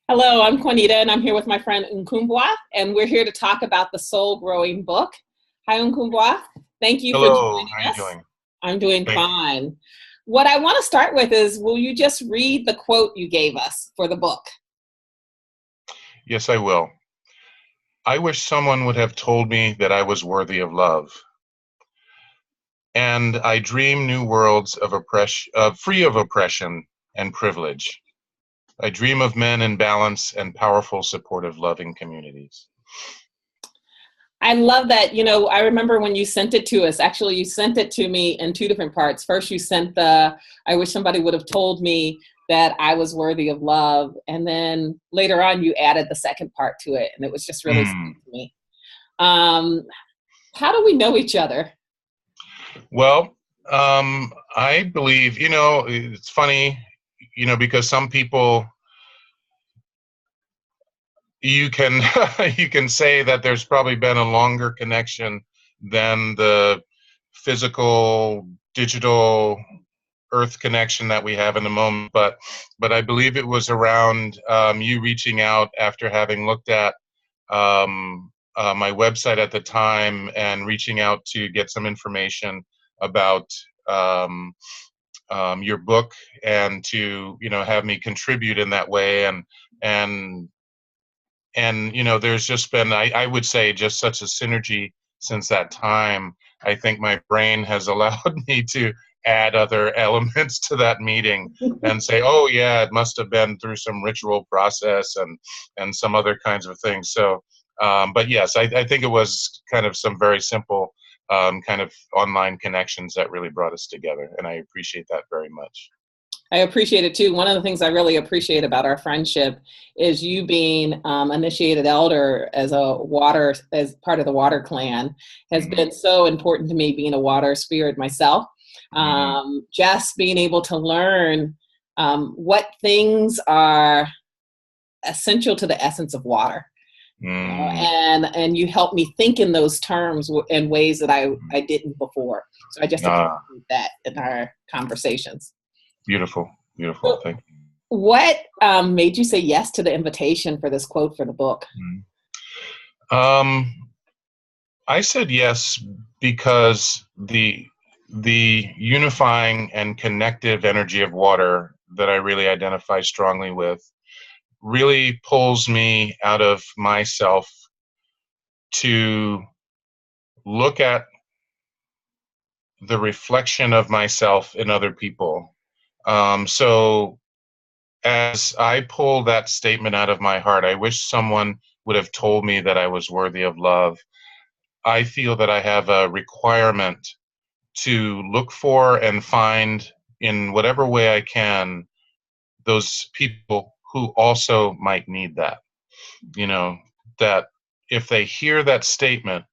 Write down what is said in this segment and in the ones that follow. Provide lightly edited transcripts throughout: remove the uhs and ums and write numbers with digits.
Hello, I'm Juanita, and I'm here with my friend Ukumbwa, and we're here to talk about the Soul Growing book. Hi, Ukumbwa. Thank you for Hello, joining how are you us. doing? I'm doing Great. fine. What I want to start with is, will you just read the quote you gave us for the book? Yes, I will. I wish someone would have told me that I was worthy of love. And I dream new worlds of free of oppression and privilege. I dream of men in balance and powerful, supportive, loving communities. I love that. I remember when you sent it to us. Actually, you sent it to me in two different parts. First, you sent I wish somebody would have told me that I was worthy of love. And then later on, you added the second part to it. And it was just really Hmm. sweet to me. Um, how do we know each other? Well, I believe, it's funny, because some people you can you can say that there's probably been a longer connection than the physical digital earth connection that we have in the moment, but I believe it was around you reaching out after having looked at my website at the time and reaching out to get some information about um, your book, and to have me contribute in that way. And there's just been, I would say, just such a synergy since that time. I think my brain has allowed me to add other elements to that meeting and say, oh yeah, it must have been through some ritual process and some other kinds of things. So but yes, I think it was kind of some very simple kind of online connections that really brought us together, and I appreciate that very much. I appreciate it too. One of the things I really appreciate about our friendship is you being initiated elder as part of the water clan has Hmm. been so important to me, being a water spirit myself. Hmm. Just being able to learn what things are essential to the essence of water. Hmm. And you helped me think in those terms in ways that I didn't before. So I just Ah, appreciate that in our conversations. beautiful, beautiful. So Thank what made you say yes to the invitation for this quote for the book? you. I said yes because the unifying and connective energy of water that I really identify strongly with really pulls me out of myself to look at the reflection of myself in other people. So as I pull that statement out of my heart, I wish someone would have told me that I was worthy of love. I feel that I have a requirement to look for and find, in whatever way I can, those people who also might need that. You know, that if they hear that statement,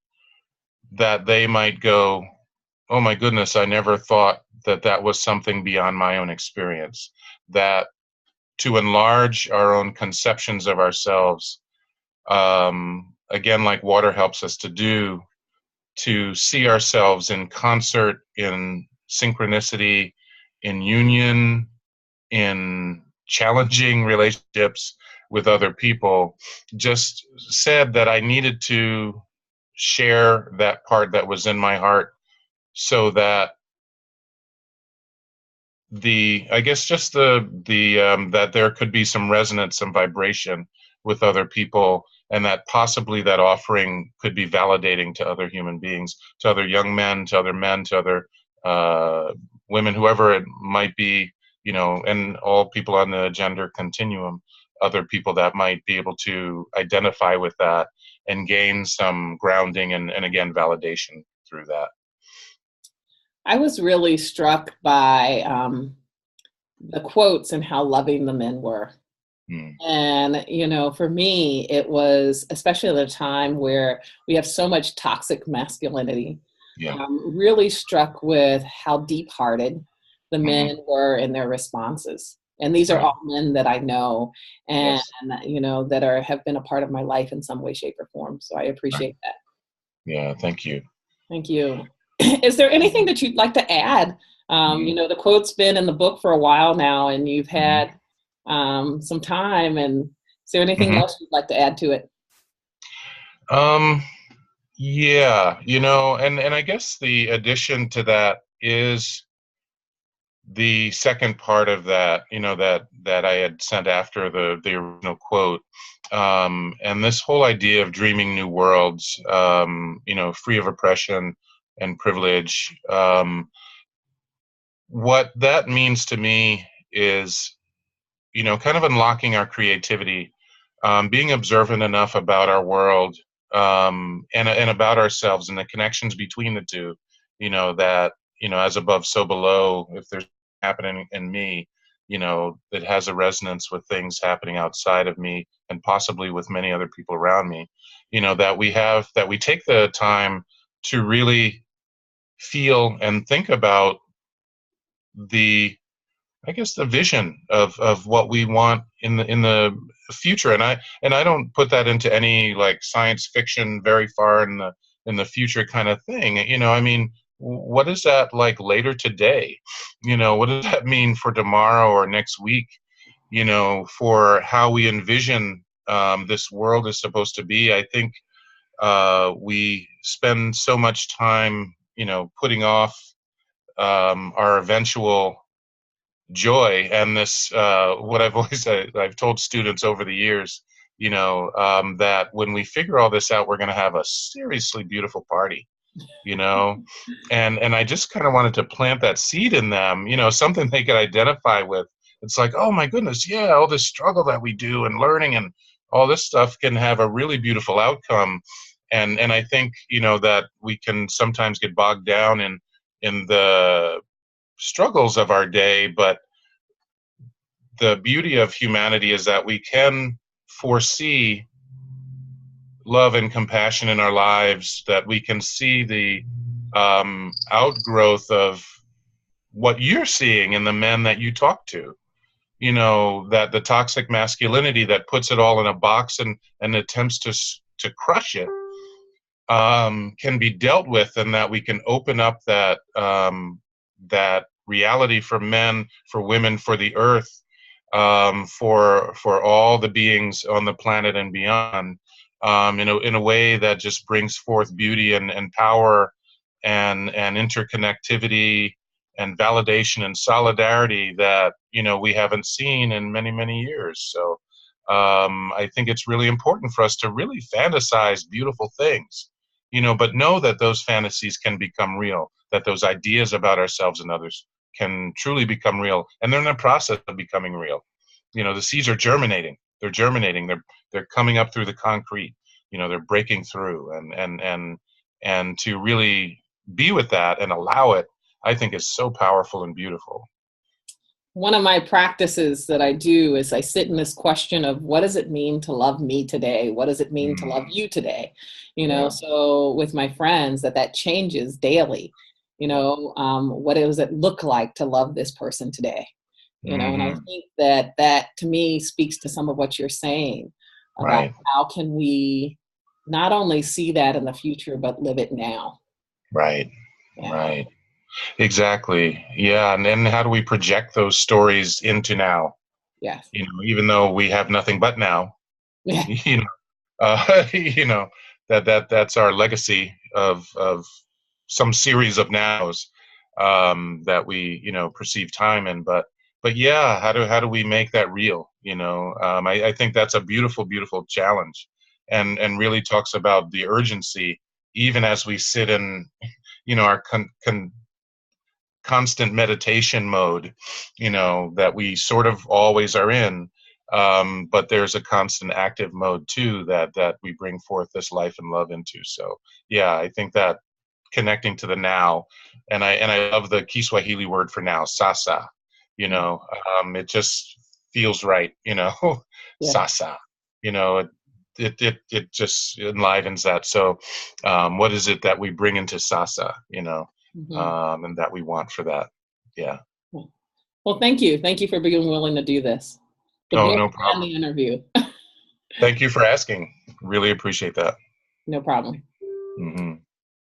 that they might go, oh my goodness, I never thought that that was something beyond my own experience. That to enlarge our own conceptions of ourselves, again, like water helps us to do, to see ourselves in concert, in synchronicity, in union, in challenging relationships with other people, just said that I needed to share that part that was in my heart, so that I guess just the that there could be some resonance, some vibration with other people, and that possibly that offering could be validating to other human beings, to other young men, to other men, to other uh, women, whoever it might be, and all people on the gender continuum, other people that might be able to identify with that and gain some grounding and again validation through that. I was really struck by the quotes and how loving the men were. Mm, And, for me, it was, especially at a time where we have so much toxic masculinity, yeah. really struck with how deep hearted the Hmm. men were in their responses. And these are Right. all men that I know and, Yes. that have been a part of my life in some way, shape, or form. So I Right. appreciate that. Yeah, thank you. Thank you. Is there anything that you'd like to add? Mm, The quote's been in the book for a while now, and you've mhm. had some time. And Is there anything Hmm. else you'd like to add to it? Um, yeah, and I guess the addition to that is the second part of that, that I had sent after the original quote, and this whole idea of dreaming new worlds, free of oppression and privilege. What that means to me is, kind of unlocking our creativity, being observant enough about our world, and about ourselves and the connections between the two, that, as above, so below, if there's happening in me, that has a resonance with things happening outside of me and possibly with many other people around me, that we take the time to really feel and think about the I guess the vision of what we want in the future, and I don't put that into any like science fiction very far in the future kind of thing. I mean, what is that like later today? What does that mean for tomorrow or next week? For how we envision this world is supposed to be. I think we spend so much time, putting off our eventual joy and this what I've told students over the years, that when we figure all this out, we're going to have a seriously beautiful party, you know and I just kind of wanted to plant that seed in them, something they could identify with. It's like, oh my goodness, yeah, all this struggle that we do and learning and all this stuff can have a really beautiful outcome. And I think, that we can sometimes get bogged down in the struggles of our day, but the beauty of humanity is that we can foresee love and compassion in our lives, that we can see the outgrowth of what you're seeing in the men that you talk to, that the toxic masculinity that puts it all in a box and attempts to crush it, can be dealt with, and that we can open up that reality for men, for women, for the earth, for all the beings on the planet and beyond, in a way that just brings forth beauty and power and interconnectivity and validation and solidarity that we haven't seen in many, many years. So I think it's really important for us to really fantasize beautiful things, but know that those fantasies can become real, that those ideas about ourselves and others can truly become real, and they're in the process of becoming real. The seeds are germinating. They're germinating. They're coming up through the concrete. They're breaking through, and to really be with that and allow it, I think is so powerful and beautiful. One of my practices that I do is I sit in this question of what does it mean to love me today? What does it mean to love Mm, you today? yeah. So with my friends, that changes daily. What does it look like to love this person today? And I Hmm. think that to me speaks to some of what you're saying about Right. how can we not only see that in the future, but live it now. Right. Yeah. Right. Exactly. Yeah. And then how do we project those stories into now? Yes. Even though we have nothing but now, Yeah. you know, that's our legacy of some series of nows, that we perceive time in. But yeah, how do we make that real? I think that's a beautiful challenge, and really talks about the urgency, even as we sit in our constant meditation mode, that we sort of always are in. But there's a constant active mode too that we bring forth this life and love into. So yeah, I think that connecting to the now, and I love the Kiswahili word for now, sasa. It just feels right. Yeah. Sasa. It just enlivens that. So, what is it that we bring into sasa? Mhm. And that we want for that. Yeah. Well, thank you. Thank you for being willing to do this. But Oh, go ahead no and end problem. the interview. Thank you for asking. Really appreciate that. No problem. Hmm.